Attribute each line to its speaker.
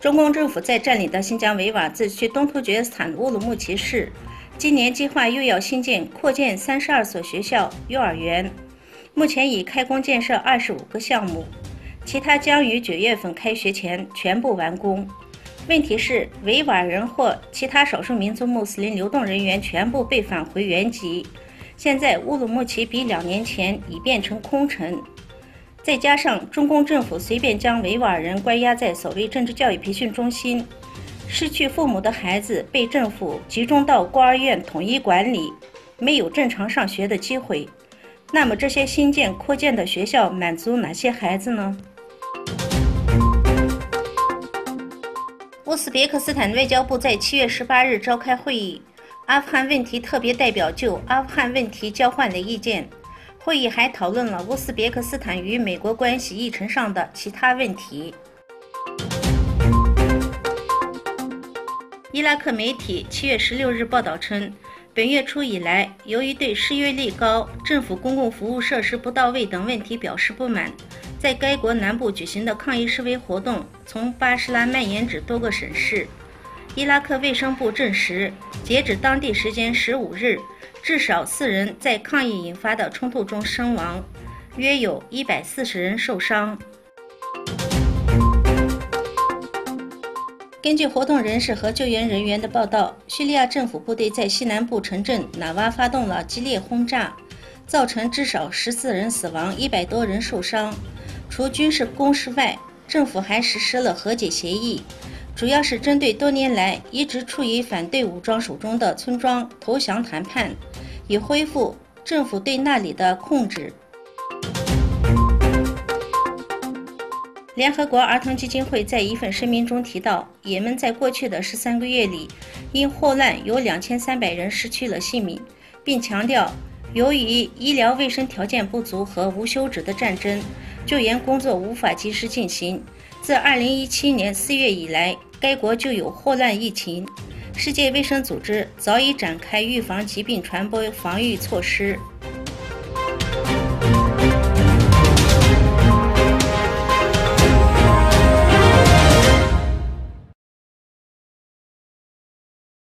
Speaker 1: 中共政府在占领的新疆维吾尔自治区东突厥斯坦乌鲁木齐市，今年计划又要扩建32所学校、幼儿园，目前已开工建设25个项目，其他将于9月份开学前全部完工。问题是，维吾尔人或其他少数民族穆斯林流动人员全部被返回原籍，现在乌鲁木齐比2年前已变成空城。再加上中共政府随便将维吾尔人关押在所谓政治教育培训中心，失去父母的孩子被政府集中到孤儿院统一管理，没有正常上学的机会。那么这些新建扩建的学校满足哪些孩子呢？乌兹别克斯坦外交部在7月18日召开会议，阿富汗问题特别代表就阿富汗问题交换了意见。会议还讨论了乌兹别克斯坦与美国关系议程上的其他问题。伊拉克媒体7月16日报道称，本月初以来，由于对失业率高、政府公共服务设施不到位等问题表示不满，在该国南部举行的抗议示威活动从巴士拉蔓延至多个省市。伊拉克卫生部证实，截止当地时间15日，至少4人在抗议引发的冲突中身亡，约有140人受伤。根据活动人士和救援人员的报道，叙利亚政府部队在西南部城镇纳瓦发动了激烈轰炸，造成至少14人死亡，100多人受伤。除军事攻势外，政府还实施了和解协议，主要是针对多年来一直处于反对武装手中的村庄投降谈判，以恢复政府对那里的控制。联合国儿童基金会在一份声明中提到，也门在过去的13个月里，因霍乱有2300人失去了性命，并强调，由于医疗卫生条件不足和无休止的战争，救援工作无法及时进行。自2017年4月以来，该国就有霍乱疫情。世界卫生组织早已展开预防疾病传播防御措施。